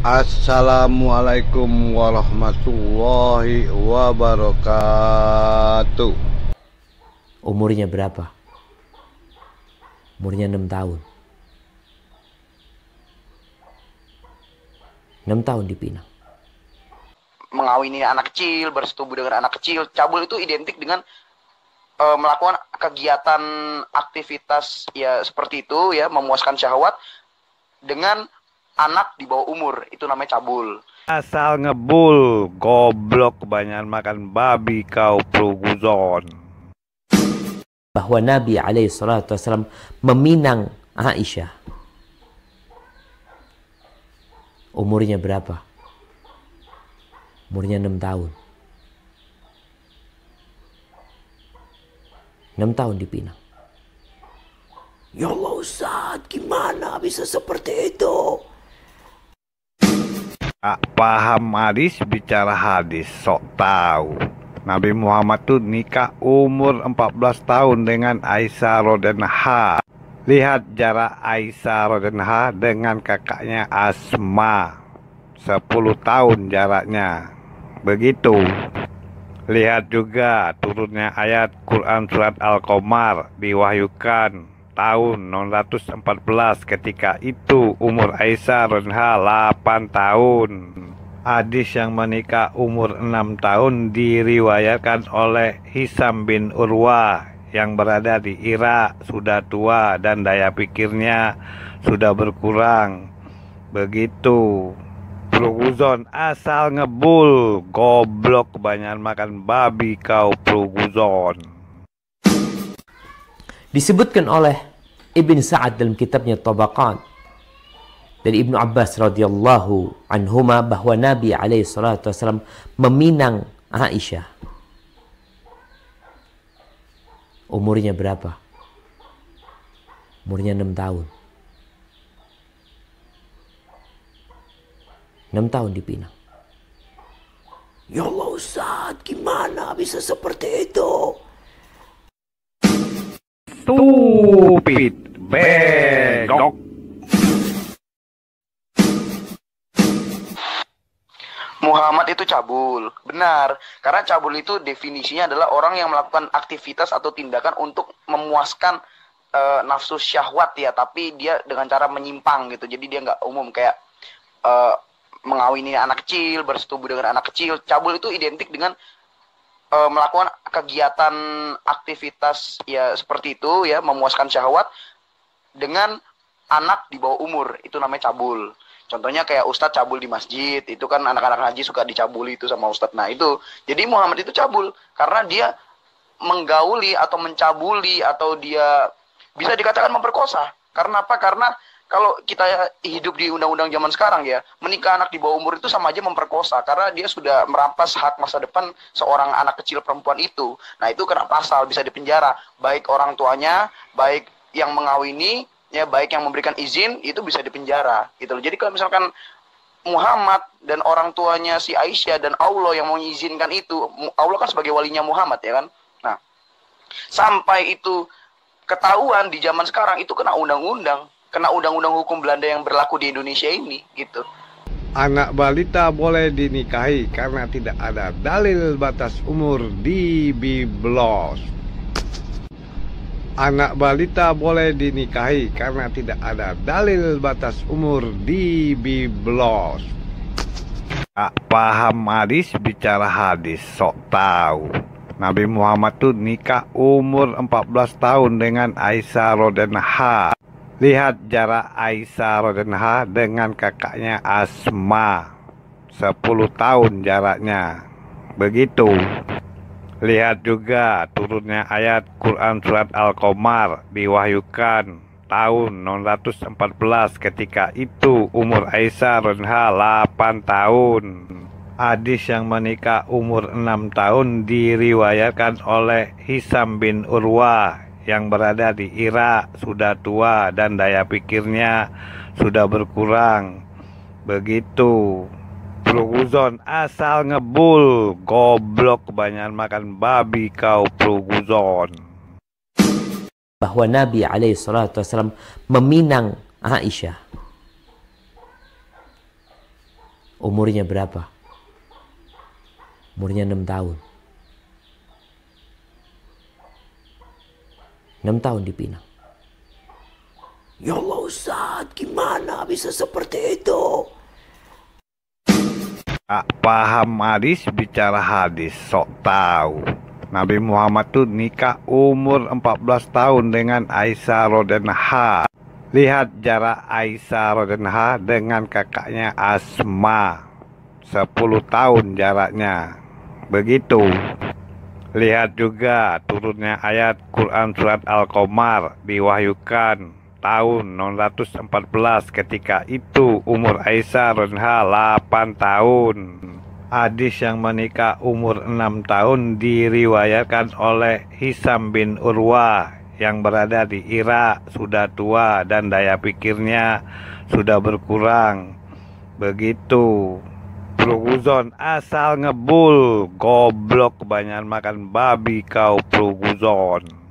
Assalamualaikum warahmatullahi wabarakatuh. Umurnya berapa? Umurnya 6 tahun. 6 tahun dipinang. Mengawini anak kecil, bersetubuh dengan anak kecil. Cabul itu identik dengan melakukan kegiatan aktivitas ya seperti itu ya, memuaskan syahwat dengan anak di bawah umur. Itu namanya cabul. Asal ngebul, goblok, kebanyakan makan babi kau pruguzon. Bahwa Nabi SAW meminang Aisyah. Umurnya berapa? Umurnya 6 tahun. 6 tahun dipinang. Ya Allah Ustaz, gimana bisa seperti itu? Tak paham hadis, bicara hadis, sok tahu. Nabi Muhammad tuh nikah umur 14 tahun dengan Aisyah radhiyallahu. Lihat jarak Aisyah radhiyallahu dengan kakaknya Asma. 10 tahun jaraknya. Begitu. Lihat juga turunnya ayat Quran surat Al-Qamar diwahyukan tahun 614, ketika itu umur Aisyah radhiyallahu 8 tahun. Hadis yang menikah umur 6 tahun diriwayatkan oleh Hisam bin Urwah yang berada di Irak, sudah tua dan daya pikirnya sudah berkurang. Begitu. Pruguzon asal ngebul, goblok, kebanyakan makan babi kau pruguzon. Disebutkan oleh Ibn Sa'ad dalam kitabnya Tabaqat dari Ibnu Abbas radhiyallahu anhuma bahwa Nabi SAW meminang Aisyah. Umurnya berapa? Umurnya 6 tahun. 6 tahun dipinang. Ya Allah Ustaz, gimana bisa seperti itu? Stupid, bedok. Muhammad itu cabul. Benar. Karena cabul itu definisinya adalah orang yang melakukan aktivitas atau tindakan untuk memuaskan nafsu syahwat ya. Tapi dia dengan cara menyimpang gitu. Jadi dia nggak umum kayak mengawini anak kecil, bersetubuh dengan anak kecil. Cabul itu identik dengan melakukan kegiatan aktivitas ya seperti itu ya, memuaskan syahwat dengan anak di bawah umur. Itu namanya cabul. Contohnya kayak Ustadz cabul di masjid, itu kan anak-anak haji suka dicabuli itu sama Ustadz. Nah itu, jadi Muhammad itu cabul karena dia menggauli atau mencabuli atau dia bisa dikatakan memperkosa. Karena apa? Karena kalau kita hidup di undang-undang zaman sekarang ya, menikah anak di bawah umur itu sama aja memperkosa. Karena dia sudah merampas hak masa depan seorang anak kecil perempuan itu. Nah itu kena pasal, bisa dipenjara. Baik orang tuanya, baik yang mengawini, ya baik yang memberikan izin, itu bisa dipenjara. Gitu loh. Jadi kalau misalkan Muhammad dan orang tuanya si Aisyah dan Allah yang mengizinkan itu, Allah kan sebagai walinya Muhammad ya kan. Nah, sampai itu ketahuan di zaman sekarang itu kena undang-undang. Kena undang-undang hukum Belanda yang berlaku di Indonesia ini, gitu. Anak balita boleh dinikahi karena tidak ada dalil batas umur di Biblos. Anak balita boleh dinikahi karena tidak ada dalil batas umur di Biblos. Tak paham hadis, bicara hadis, sok tahu. Nabi Muhammad tuh nikah umur 14 tahun dengan Aisyah radhiyallahu. Lihat jarak Aisyah radhiyallahu dengan kakaknya Asma. 10 tahun jaraknya. Begitu. Lihat juga turunnya ayat Quran surat Al-Qamar diwahyukan tahun 614, ketika itu umur Aisyah radhiyallahu 8 tahun. Hadis yang menikah umur 6 tahun diriwayatkan oleh Hisam bin Urwah yang berada di Irak, sudah tua dan daya pikirnya sudah berkurang. Begitu. Pruguzon asal ngebul, goblok, kebanyakan makan babi kau pruguzon. Bahwa Nabi SAW meminang Aisyah. Umurnya berapa? Umurnya 6 tahun. 6 tahun dipinang. Ya Allah Ustaz, gimana bisa seperti itu? Paham hadis bicara hadis, sok tahu. Nabi Muhammad tuh nikah umur 14 tahun dengan Aisyah radhiyallahu. Lihat jarak Aisyah radhiyallahu dengan kakaknya Asma. 10 tahun jaraknya. Begitu. Lihat juga turunnya ayat Quran surat Al-Qamar diwahyukan tahun 614, ketika itu umur Aisyah radhiyallahu 8 tahun. Hadis yang menikah umur 6 tahun diriwayatkan oleh Hisam bin Urwah yang berada di Irak, sudah tua dan daya pikirnya sudah berkurang. Begitu. Pruguzon asal ngebul, goblok, kebanyakan makan babi kau Pruguzon.